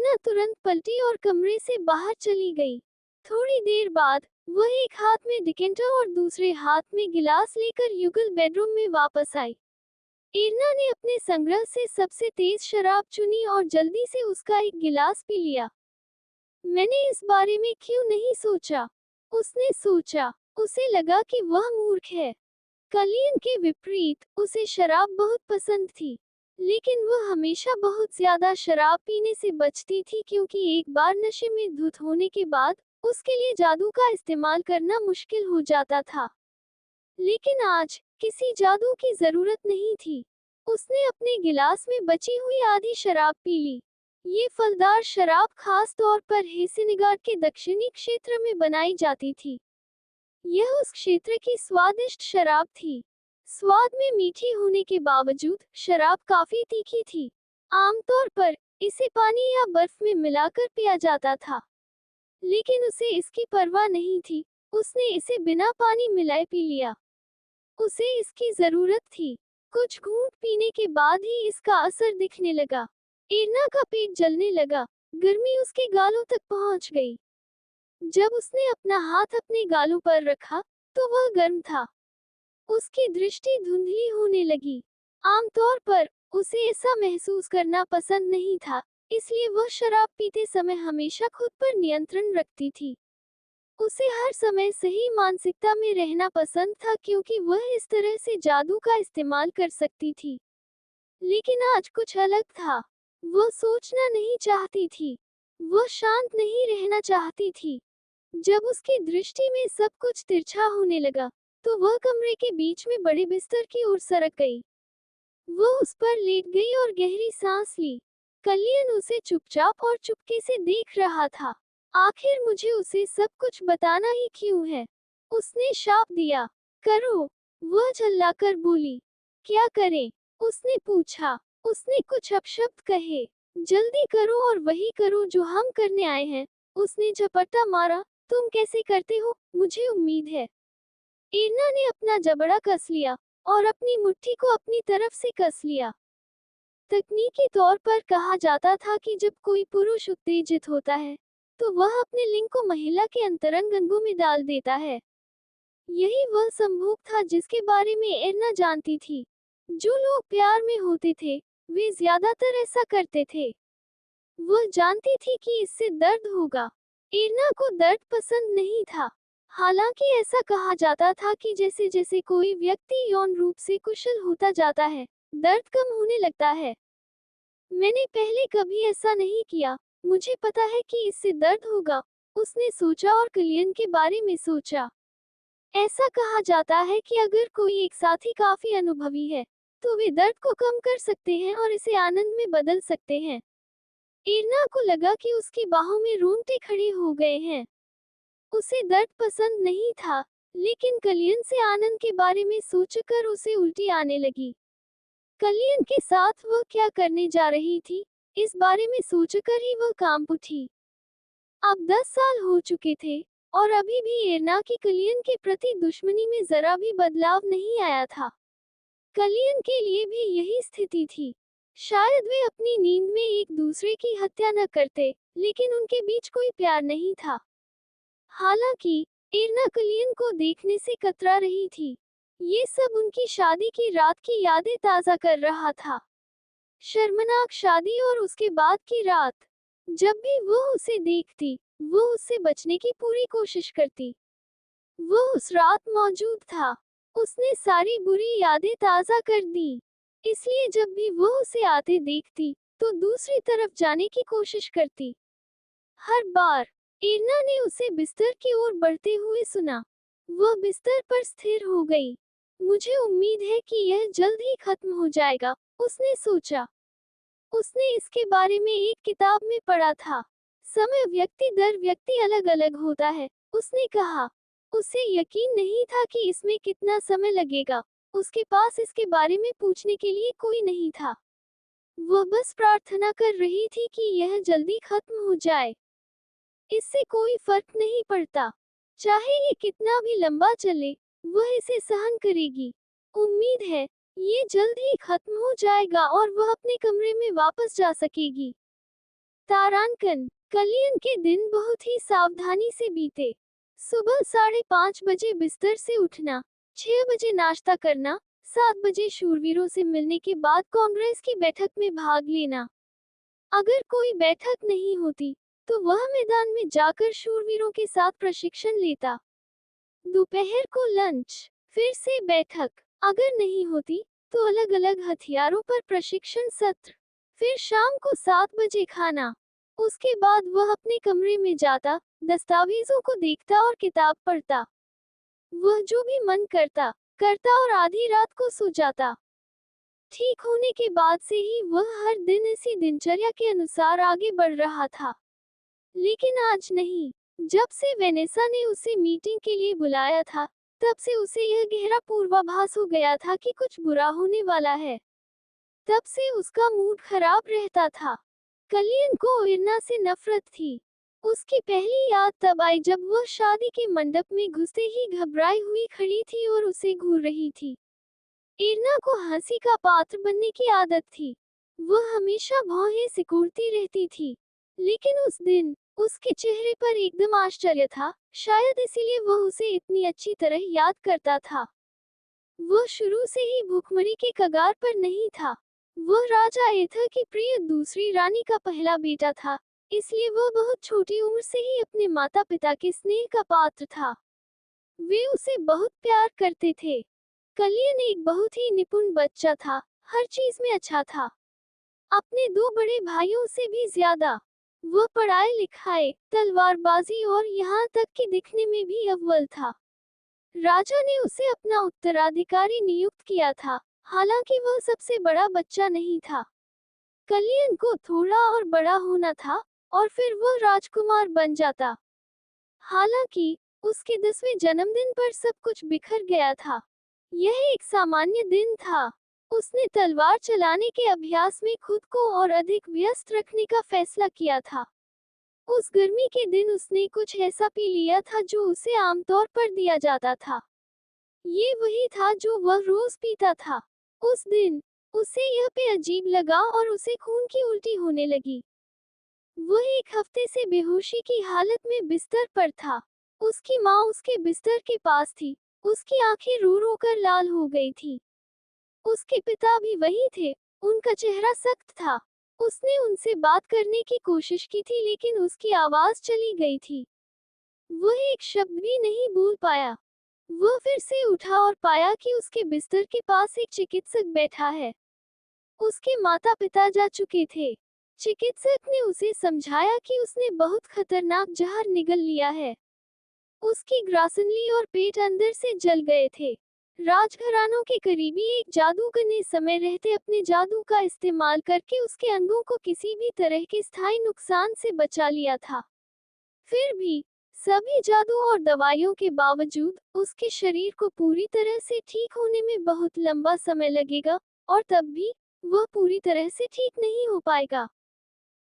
इरना तुरंत पलटी और कमरे से बाहर चली गई। थोड़ी देर बाद वह एक हाथ में डिकेंटर और दूसरे हाथ में गिलास लेकर युगल बेडरूम में वापस आई। इरना ने अपने संग्रह से सबसे तेज शराब चुनी और जल्दी से उसका एक गिलास पी लिया। मैंने इस बारे में क्यों नहीं सोचा? उसने सोचा। उसे लगा कि वह मूर्ख है। कलियन के विपरीत उसे शराब बहुत पसंद थी, लेकिन वह हमेशा बहुत ज्यादा शराब पीने से बचती थी क्योंकि एक बार नशे में धुत होने के बाद उसके लिए जादू का इस्तेमाल करना मुश्किल हो जाता था। लेकिन आज किसी जादू की जरूरत नहीं थी। उसने अपने गिलास में बची हुई आधी शराब पी ली। ये फलदार शराब खास तौर पर हेसिनिगार के दक्षिणी क्षेत्र में बनाई जाती थी। यह उस क्षेत्र की स्वादिष्ट शराब थी। स्वाद में मीठी होने के बावजूद शराब काफी तीखी थी। आमतौर पर इसे पानी या बर्फ में मिलाकर पिया जाता था, लेकिन उसे इसकी परवाह नहीं थी। उसने इसे बिना पानी मिलाए पी लिया। उसे इसकी जरूरत थी। कुछ घूंट पीने के बाद ही इसका असर दिखने लगा। इरना का पेट जलने लगा। गर्मी उसके गालों तक पहुंच गई। जब उसने अपना हाथ अपने गालों पर रखा, तो वह गर्म था। उसकी दृष्टि धुंधली होने लगी। आमतौर पर उसे ऐसा महसूस करना पसंद नहीं था, इसलिए वह शराब पीते समय हमेशा खुद पर नियंत्रण रखती थी। उसे हर समय सही मानसिकता में रहना पसंद था क्योंकि वह इस तरह से जादू का इस्तेमाल कर सकती थी। लेकिन आज कुछ अलग था। वह सोचना नहीं चाहती थी। वह शांत नहीं रहना चाहती थी। जब उसकी दृष्टि में सब कुछ तिरछा होने लगा, तो वह कमरे के बीच में बड़े बिस्तर की ओर सरक गई। वह उस पर लेट गई और गहरी सांस ली। कलियन उसे चुपचाप और चुपके से देख रहा था। आखिर मुझे उसे सब कुछ बताना ही क्यों है? उसने शाप दिया। करो, वह झल्लाकर बोली। क्या करें? उसने पूछा। उसने कुछ अपशब्द कहे। जल्दी करो और वही करो जो हम करने आए हैं। उसने झपट्टा मारा। तुम कैसे करते हो, मुझे उम्मीद है। इरना ने अपना जबड़ा कस लिया और अपनी मुट्ठी को अपनी तरफ से कस लिया। तकनीकी तौर पर कहा जाता था कि जब कोई पुरुष उत्तेजित होता है, तो वह अपने लिंग को महिला के अंतरंग अंगों में डाल देता है। यही वह संभोग था जिसके बारे में इरना जानती थी। जो लोग प्यार में होते थे, वे ज्यादातर ऐसा करते थे। वह जानती थी कि इससे दर्द होगा। इरना को दर्द पसंद नहीं था। हालांकि ऐसा कहा जाता था कि जैसे जैसे कोई व्यक्ति यौन रूप से कुशल होता जाता है, दर्द कम होने लगता है। मैंने पहले कभी ऐसा नहीं किया। मुझे पता है कि इससे दर्द होगा। उसने सोचा और कलियन के बारे में सोचा। ऐसा कहा जाता है कि अगर कोई एक साथी काफी अनुभवी है, तो वे दर्द को कम कर सकते हैं और इसे आनंद में बदल सकते हैं। इरना को लगा कि उसकी बाहों में रोंगटे खड़े हो गए हैं। उसे दर्द पसंद नहीं था, लेकिन कलियन से आनंद के बारे में सोचकर उसे उल्टी आने लगी। कलियन के साथ वह क्या करने जा रही थी, इस बारे में सोचकर ही वह कांप उठी। अब 10 साल हो चुके थे, और अभी भी इरना की कलियन के प्रति दुश्मनी में जरा भी बदलाव नहीं आया था। कलियन के लिए भी यही स्थिति थी। शायद वे अपनी नींद में एक दूसरे की हत्या न करते, लेकिन उनके बीच कोई प्यार नहीं था। हालांकि इरना कलियन को देखने से कतरा रही थी। ये सब उनकी शादी की रात की यादें ताजा कर रहा था। शर्मनाक शादी और उसके बाद की रात। जब भी वह उसे देखती, वह उससे बचने की पूरी कोशिश करती। वह उस रात मौजूद था। उसने सारी बुरी यादें ताजा कर दी। इसलिए जब भी वह उसे आते देखती, तो दूसरी तरफ जाने की कोशिश करती। हर बार इरना ने उसे बिस्तर की ओर बढ़ते हुए सुना। वह बिस्तर पर स्थिर हो गई। मुझे उम्मीद है कि यह जल्द ही खत्म हो जाएगा, उसने सोचा। उसने इसके बारे में एक किताब में पढ़ा था। समय व्यक्ति दर व्यक्ति अलग अलग होता है, उसने कहा। उसे यकीन नहीं था कि इसमें कितना समय लगेगा। उसके पास इसके बारे में पूछने के लिए कोई नहीं था। वह बस प्रार्थना कर रही थी कि यह जल्दी खत्म हो जाए। इससे कोई फर्क नहीं पड़ता। चाहे ये कितना भी लंबा चले, वह इसे सहन करेगी। उम्मीद है, ये जल्द ही खत्म हो जाएगा और वह अपने कमरे में वापस जा सकेगी। तारांकन। कल्याण के दिन बहुत ही सावधानी से बीते। सुबह 5:30 बजे बिस्तर से उठना, 6 बजे नाश्ता करना, 7 बजे शूरवीरों से मिलने के बाद कांग्रेस की बैठक में भाग लेना। अगर कोई बैठक नहीं होती तो वह मैदान में जाकर शूरवीरों के साथ प्रशिक्षण लेता। दोपहर को लंच, फिर से बैठक। अगर नहीं होती तो अलग अलग हथियारों पर प्रशिक्षण सत्र। फिर शाम को 7 बजे खाना। उसके बाद वह अपने कमरे में जाता, दस्तावेजों को देखता और किताब पढ़ता। वह जो भी मन करता करता और आधी रात को सो जाता। ठीक होने के बाद से ही वह हर दिन इसी दिनचर्या के अनुसार आगे बढ़ रहा था। लेकिन आज नहीं। जब से वेनेसा ने उसे मीटिंग के लिए बुलाया था, तब से उसे यह गहरा पूर्वाभास हो गया था कि कुछ बुरा होने वाला है। तब से उसका मूड खराब रहता था। कलियन को इरना से नफरत थी। उसकी पहली याद तब आई जब वह शादी के मंडप में घुसते ही घबराई हुई खड़ी थी और उसे घूर रही थी। इरना को हंसी का पात्र बनने की आदत थी। वह हमेशा भौहें सिकोड़ती रहती थी। लेकिन उस दिन उसके चेहरे पर एकदम आश्चर्य था, शायद इसीलिए वह उसे इतनी अच्छी तरह याद करता था। वह शुरू से ही भूखमरी के कगार पर नहीं था। वह राजा एथर की प्रिय दूसरी रानी का पहला बेटा था, इसलिए वह बहुत छोटी उम्र से ही अपने माता पिता के स्नेह का पात्र था। वे उसे बहुत प्यार करते थे। कलियन एक बहुत ही निपुण बच्चा था, हर चीज में अच्छा था। अपने दो बड़े भाइयों से भी ज्यादा। वह पढ़ाई लिखाई, तलवारबाजी और यहाँ तक कि दिखने में भी अव्वल था। राजा ने उसे अपना उत्तराधिकारी नियुक्त किया था, हालांकि वह सबसे बड़ा बच्चा नहीं था। कलियन को थोड़ा और बड़ा होना था और फिर वह राजकुमार बन जाता। हालांकि उसके 10वें जन्मदिन पर सब कुछ बिखर गया था। यह एक सामान्य दिन था। उसने तलवार चलाने के अभ्यास में खुद को और अधिक व्यस्त रखने का फैसला किया था। उस गर्मी के दिन उसने कुछ ऐसा पी लिया था जो उसे आमतौर पर दिया जाता था। ये वही था जो वह रोज पीता था। उस दिन उसे यह पे अजीब लगा और उसे खून की उल्टी होने लगी। वह एक हफ्ते से बेहोशी की हालत में बिस्तर पर था। उसकी माँ उसके बिस्तर के पास थी। उसकी आंखें रो रो कर लाल हो गई थी। उसके पिता भी वही थे। उनका चेहरा सख्त था। उसने उनसे बात करने की कोशिश की थी लेकिन उसकी आवाज चली गई थी। वह एक शब्द भी नहीं बोल पाया। वह फिर से उठा और पाया कि उसके बिस्तर के पास एक चिकित्सक बैठा है। उसके माता पिता जा चुके थे। चिकित्सक ने उसे समझाया कि उसने बहुत खतरनाक जहर निगल लिया है। उसकी ग्रासनली और पेट अंदर से जल गए थे। राजघरानों के करीबी एक जादूगर ने समय रहते अपने जादू का इस्तेमाल करके उसके अंगों को किसी भी तरह के स्थायी नुकसान से बचा लिया था। फिर भी सभी जादू और दवाइयों के बावजूद उसके शरीर को पूरी तरह से ठीक होने में बहुत लंबा समय लगेगा और तब भी वह पूरी तरह से ठीक नहीं हो पाएगा।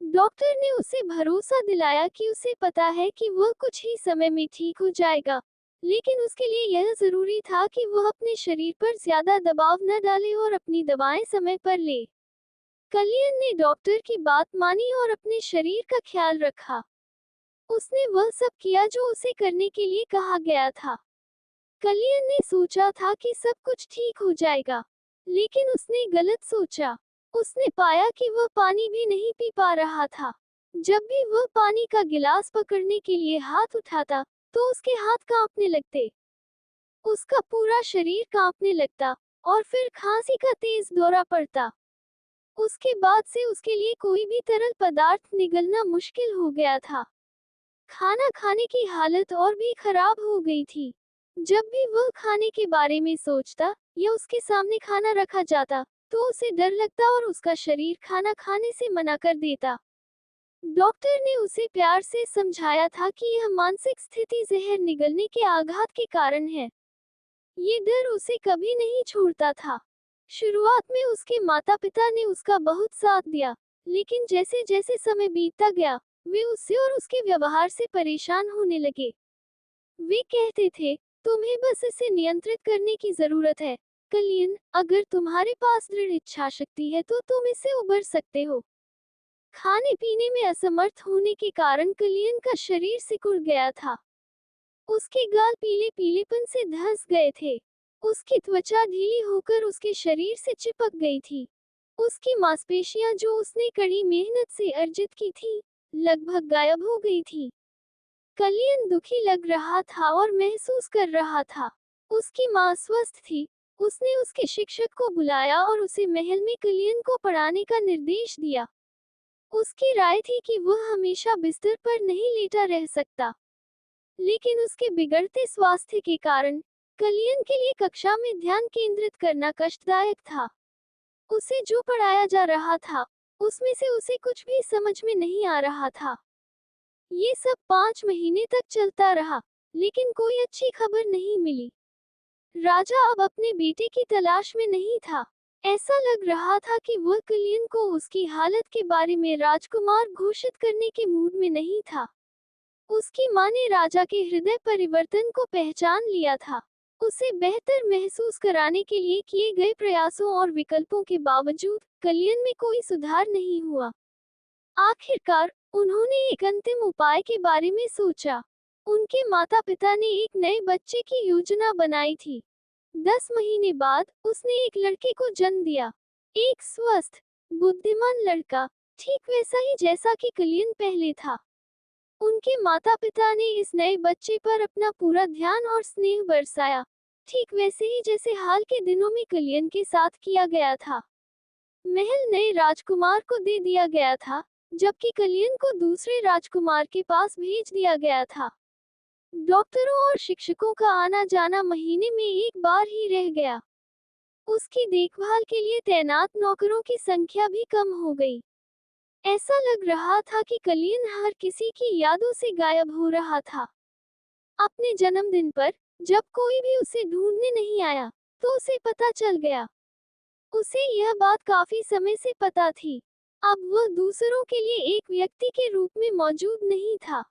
डॉक्टर ने उसे भरोसा दिलाया कि उसे पता है कि वह कुछ ही समय में ठीक हो जाएगा, लेकिन उसके लिए यह जरूरी था कि वह अपने शरीर पर ज्यादा दबाव न डाले और अपनी दवाएं समय पर ले। कलियन ने डॉक्टर की बात मानी और अपने शरीर का ख्याल रखा। उसने वह सब किया जो उसे करने के लिए कहा गया था। कलियन ने सोचा था कि सब कुछ ठीक हो जाएगा, लेकिन उसने गलत सोचा। उसने पाया कि वह पानी भी नहीं पी पा रहा था। जब भी वह पानी का गिलास पकड़ने के लिए हाथ उठाता, तो उसके हाथ कांपने लगते। उसका पूरा शरीर कांपने लगता और फिर खांसी का तेज दौरा पड़ता। उसके बाद से उसके लिए कोई भी तरल पदार्थ निगलना मुश्किल हो गया था। खाना खाने की हालत और भी खराब हो गई थी। जब भी वह खाने के बारे में सोचता या उसके सामने खाना रखा जाता, तो उसे डर लगता और उसका शरीर खाना खाने से मना कर देता। डॉक्टर ने उसे प्यार से समझाया था कि यह मानसिक स्थिति जहर निगलने के आघात के कारण है। ये डर उसे कभी नहीं छोड़ता था। शुरुआत में उसके माता-पिता ने उसका बहुत साथ दिया, लेकिन जैसे जैसे समय बीतता गया, वे उससे और उसके व्यवहार से परेशान होने लगे। वे कहते थे, तुम्हें बस इसे नियंत्रित करने की जरूरत है। कलियन, अगर तुम्हारे पास दृढ़ इच्छा शक्ति है तो तुम इससे उबर सकते हो। खाने पीने में असमर्थ होने के कारण कलियन का शरीर सिकुड़ गया था। उसके गाल पीले पीलेपन से धंस गए थे। उसकी त्वचा ढीली होकर उसके शरीर से चिपक गई थी। उसकी मांसपेशियां जो उसने कड़ी मेहनत से अर्जित की थी, लगभग गायब हो गई थी। कलियन दुखी लग रहा था और महसूस कर रहा था। उसकी मां स्वस्थ थी। उसने उसके शिक्षक को बुलाया और उसे महल में कलियन को पढ़ाने का निर्देश दिया। उसकी राय थी कि वह हमेशा बिस्तर पर नहीं लेटा रह सकता, लेकिन उसके बिगड़ते स्वास्थ्य के कारण कलियन के लिए कक्षा में ध्यान केंद्रित करना कष्टदायक था। उसे जो पढ़ाया जा रहा था, उसमें से उसे कुछ भी समझ में नहीं आ रहा था। ये सब 5 महीने तक चलता रहा, लेकिन कोई अच्छी खबर नहीं मिली। राजा अब अपने बेटे की तलाश में नहीं था। ऐसा लग रहा था कि वह कलियन को उसकी हालत के बारे में राजकुमार घोषित करने के मूड में नहीं था। उसकी मां ने राजा के हृदय परिवर्तन को पहचान लिया था। उसे बेहतर महसूस कराने के लिए किए गए प्रयासों और विकल्पों के बावजूद कलियन में कोई सुधार नहीं हुआ। आखिरकार उन्होंने एक अंतिम उपाय के बारे में सोचा। उनके माता-पिता ने एक नए बच्चे की योजना बनाई थी। 10 महीने बाद उसने एक लड़के को जन्म दिया। एक स्वस्थ, बुद्धिमान लड़का, ठीक वैसा ही जैसा कि कलियन पहले था। उनके माता-पिता ने इस नए बच्चे पर अपना पूरा ध्यान और स्नेह बरसाया, ठीक वैसे ही जैसे हाल के दिनों में कलियन के साथ किया गया था। महल नए राजकुमार को दे दिया गया था, जबकि कलियन को दूसरे राजकुमार के पास भेज दिया गया था। डॉक्टरों और शिक्षकों का आना जाना महीने में एक बार ही रह गया। उसकी देखभाल के लिए तैनात नौकरों की संख्या भी कम हो गई। ऐसा लग रहा था कि कलियन हर किसी की यादों से गायब हो रहा था। अपने जन्मदिन पर, जब कोई भी उसे ढूंढने नहीं आया, तो उसे पता चल गया। उसे यह बात काफी समय से पता थी। अब वह दूसरों के लिए एक व्यक्ति के रूप में मौजूद नहीं था।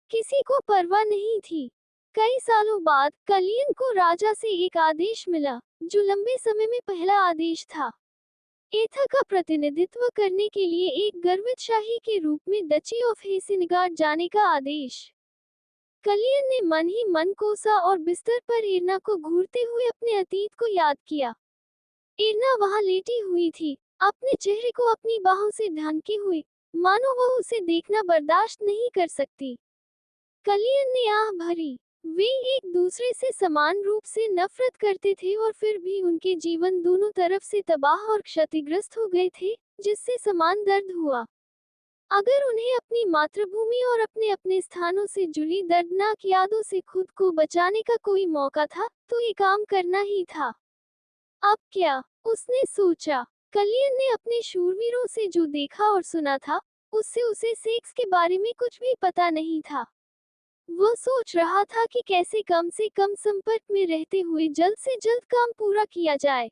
किसी को परवाह नहीं थी। कई सालों बाद कलियन को राजा से एक आदेश मिला, जो लंबे समय में पहला आदेश था। एथा का प्रतिनिधित्व करने के लिए एक गर्वित शाही के रूप में डची ऑफ हेसिनगार्ड जाने का आदेश। कलियन ने मन ही मन कोसा और बिस्तर पर इरना को घूरते हुए अपने अतीत को याद किया। इरना वहां लेटी हुई थी, अपने चेहरे को अपनी बाहों से ढांके हुए, मानो वह उसे देखना बर्दाश्त नहीं कर सकती। कलियन ने आह भरी। वे एक दूसरे से समान रूप से नफरत करते थे और फिर भी उनके जीवन दोनों तरफ से तबाह और क्षतिग्रस्त हो गए थे, जिससे समान दर्द हुआ। अगर उन्हें अपनी मातृभूमि और अपने अपने स्थानों से जुड़ी दर्दनाक यादों से खुद को बचाने का कोई मौका था, तो ये काम करना ही था। अब क्या? उसने सोचा। कलियन ने अपने शूरवीरों से जो देखा और सुना था, उससे उसे सेक्स के बारे में कुछ भी पता नहीं था। वह सोच रहा था कि कैसे कम से कम संपर्क में रहते हुए जल्द से जल्द काम पूरा किया जाए।